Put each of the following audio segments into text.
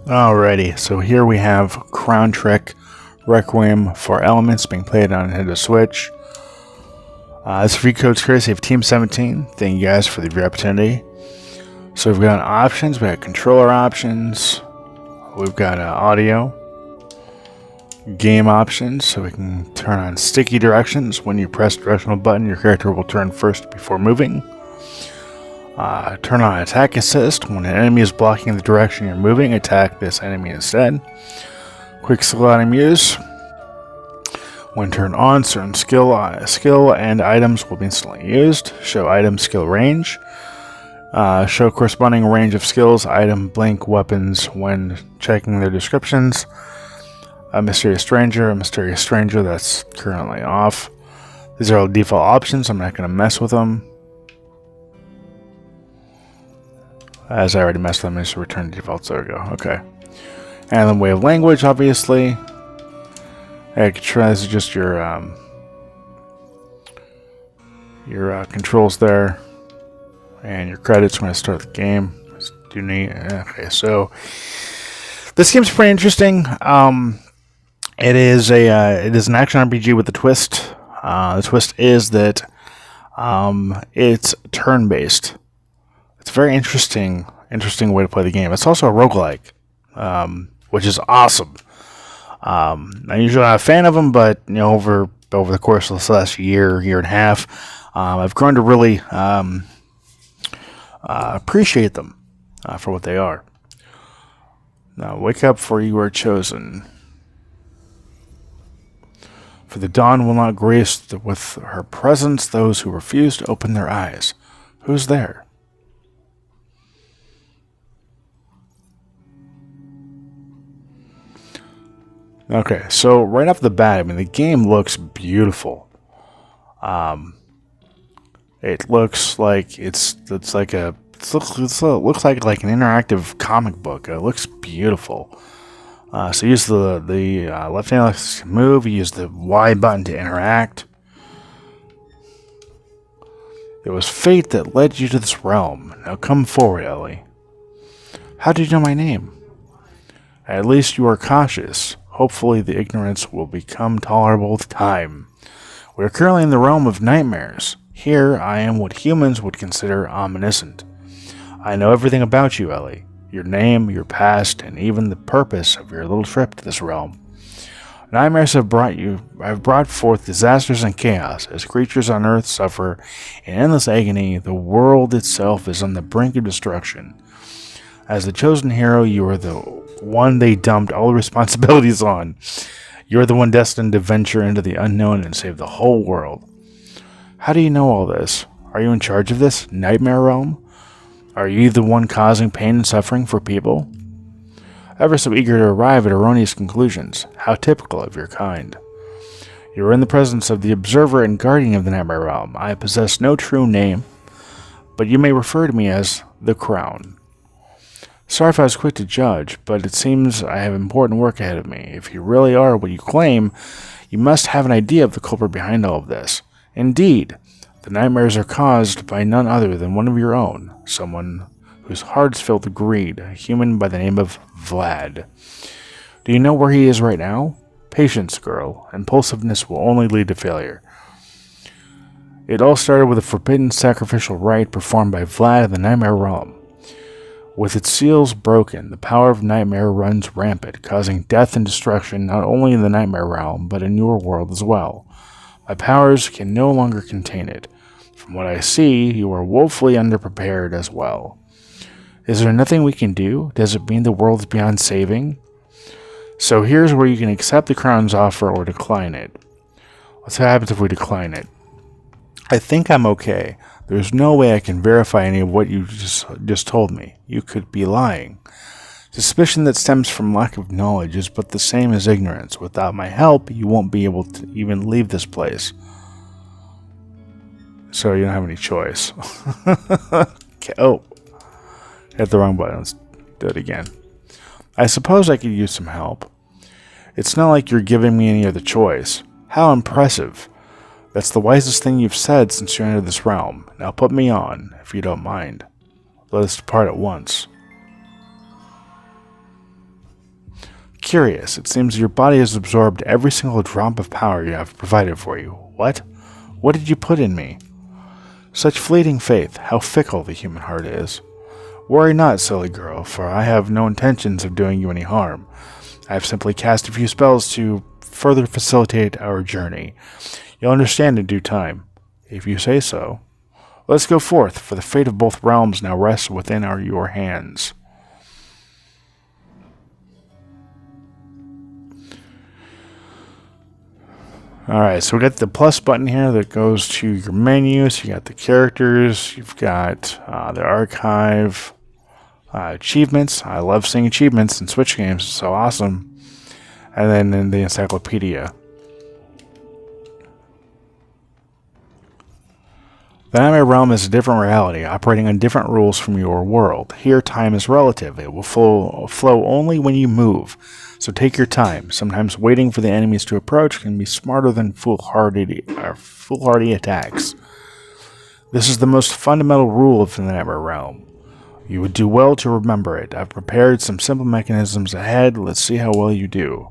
Alrighty, so here we have Crown Trick Requiem for Elements being played on Nintendo Switch. This free code's courtesy of Team 17. Thank you guys for the view opportunity. So we've got options, we got controller options, we've got audio, game options, so we can turn on sticky directions. When you press the directional button, your character will turn first before moving. Turn on attack assist. When an enemy is blocking the direction you're moving, attack this enemy instead. Quick slot item use. When turned on, certain skill and items will be instantly used. Show item skill range. Show corresponding range of skills, item, blink, weapons when checking their descriptions. A mysterious stranger that's currently off. These are all default options. I'm not going to mess with them. As I already messed with them, I just return to default. There we go. Okay. And then way of language, obviously. This is just your controls there, and your credits when I start the game. Okay, so this game's pretty interesting. It is an action RPG with a twist. The twist is that it's turn-based. It's a very interesting way to play the game. It's also a roguelike, which is awesome. I'm usually not a fan of them, but over the course of the last year and a half, I've grown to really appreciate them for what they are. Now, wake up, for you are chosen. For the dawn will not grace with her presence those who refuse to open their eyes. Who's there? Okay, so right off the bat, the game looks beautiful. It looks like it looks like an interactive comic book. It looks beautiful. So use the left hand to move. You use the Y button to interact. It was fate that led you to this realm. Now come forward, Ellie. How did you know my name? At least you are cautious. Hopefully the ignorance will become tolerable with time. We are currently in the realm of nightmares. Here I am what humans would consider omniscient. I know everything about you, Ellie. Your name, your past, and even the purpose of your little trip to this realm. Nightmares have brought forth disasters and chaos. As creatures on Earth suffer in endless agony, the world itself is on the brink of destruction. As the chosen hero, you are the one they dumped all the responsibilities on. You're the one destined to venture into the unknown and save the whole world. How do you know all this? Are you in charge of this nightmare realm? Are you the one causing pain and suffering for people? Ever so eager to arrive at erroneous conclusions. How typical of your kind. You are in the presence of the observer and guardian of the nightmare realm. I possess no true name, but you may refer to me as the Crown. Sorry if I was quick to judge, but it seems I have important work ahead of me. If you really are what you claim, you must have an idea of the culprit behind all of this. Indeed, the nightmares are caused by none other than one of your own, someone whose heart is filled with greed, a human by the name of Vlad. Do you know where he is right now? Patience, girl. Impulsiveness will only lead to failure. It all started with a forbidden sacrificial rite performed by Vlad in the nightmare realm. With its seals broken, the power of nightmare runs rampant, causing death and destruction not only in the nightmare realm, but in your world as well. My powers can no longer contain it. From what I see, you are woefully underprepared as well. Is there nothing we can do? Does it mean the world is beyond saving? So here's where you can accept the Crown's offer or decline it. What happens if we decline it? I think I'm okay. There's no way I can verify any of what you just told me. You could be lying. Suspicion that stems from lack of knowledge is but the same as ignorance. Without my help, you won't be able to even leave this place. So you don't have any choice. Okay. Oh. Hit the wrong button. Let's do it again. I suppose I could use some help. It's not like you're giving me any other choice. How impressive. That's the wisest thing you've said since you entered this realm. Now put me on, if you don't mind. Let us depart at once. curious. It seems your body has absorbed every single drop of power you have provided for you. What? What did you put in me? Such fleeting faith, how fickle the human heart is. Worry not, silly girl, for I have no intentions of doing you any harm. I have simply cast a few spells to further facilitate our journey. You'll understand in due time, if you say so. Let's go forth, for the fate of both realms now rests within your hands. Alright, so we got the plus button here that goes to your menu. So you got the characters, you've got the archive, achievements. I love seeing achievements in Switch games, it's so awesome. And then in the encyclopedia. The Nightmare Realm is a different reality, operating on different rules from your world. Here, time is relative. It will flow only when you move. So take your time. Sometimes waiting for the enemies to approach can be smarter than foolhardy attacks. This is the most fundamental rule of the Nightmare Realm. You would do well to remember it. I've prepared some simple mechanisms ahead. Let's see how well you do.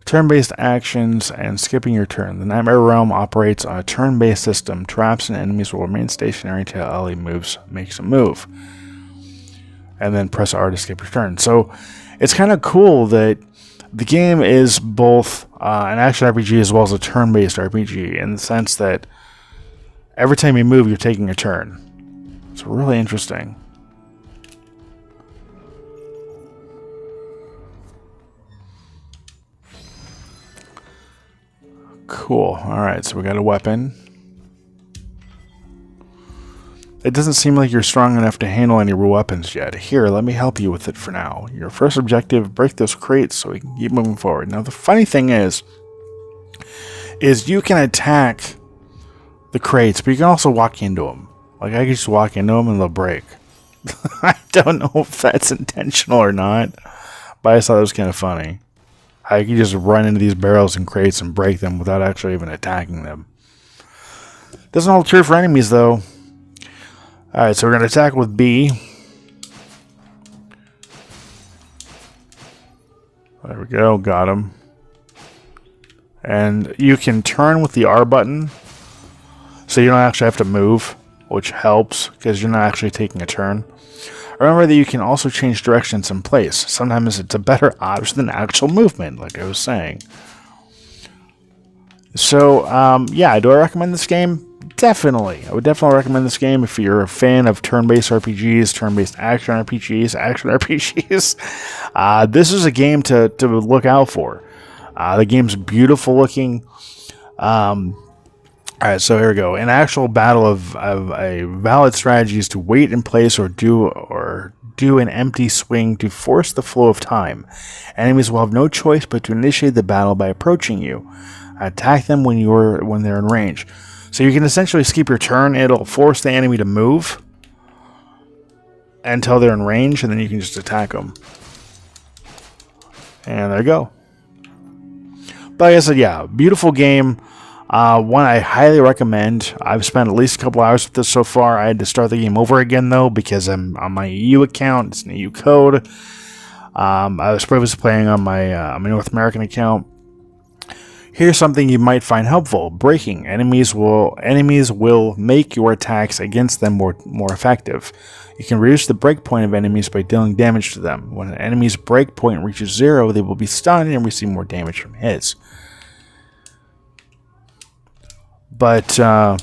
Turn-based actions and skipping your turn. The Nightmare Realm operates on a turn-based system. Traps and enemies will remain stationary until Ellie makes a move. And then press R to skip your turn. So it's kind of cool that the game is both an action RPG as well as a turn-based RPG in the sense that every time you move, you're taking a turn. It's really interesting. Cool. Alright, so we got a weapon. It doesn't seem like you're strong enough to handle any real weapons yet. Here, let me help you with it for now. Your first objective, break those crates so we can keep moving forward. Now, the funny thing is you can attack the crates, but you can also walk into them. Like, I can just walk into them and they'll break. I don't know if that's intentional or not, but I just thought it was kind of funny. I can just run into these barrels and crates and break them without actually even attacking them. Doesn't hold true for enemies, though. Alright, so we're going to attack with B. There we go, got him. And you can turn with the R button, so you don't actually have to move, which helps, because you're not actually taking a turn. Remember that you can also change directions in place. Sometimes it's a better option than actual movement, like I was saying. So, yeah, do I recommend this game? Definitely. I would definitely recommend this game if you're a fan of turn-based RPGs, turn-based action RPGs. This is a game to look out for. The game's beautiful looking. Alright, so here we go. An actual battle of a valid strategy is to wait in place or do an empty swing to force the flow of time. Enemies will have no choice but to initiate the battle by approaching you. Attack them when they're in range. So you can essentially skip your turn. It'll force the enemy to move until they're in range, and then you can just attack them. And there you go. But like I said, yeah, beautiful game. One I highly recommend. I've spent at least a couple hours with this so far. I had to start the game over again, though, because I'm on my EU account. It's an EU code. I was previously playing on my North American account. Here's something you might find helpful. Breaking. Enemies will make your attacks against them more effective. You can reduce the breakpoint of enemies by dealing damage to them. When an enemy's breakpoint reaches 0, they will be stunned and receive more damage from hits. But yeah,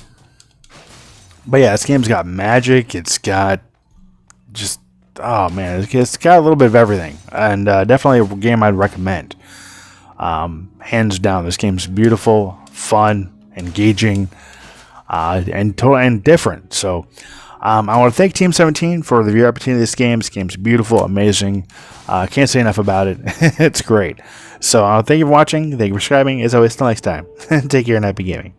this game's got magic. It's got just, oh man, it's got a little bit of everything. And definitely a game I'd recommend. Hands down, this game's beautiful, fun, engaging, and different. So I want to thank Team 17 for the viewer opportunity of this game. This game's beautiful, amazing. Can't say enough about it. It's great. So thank you for watching. Thank you for subscribing. As always, till next time. Take care and happy gaming.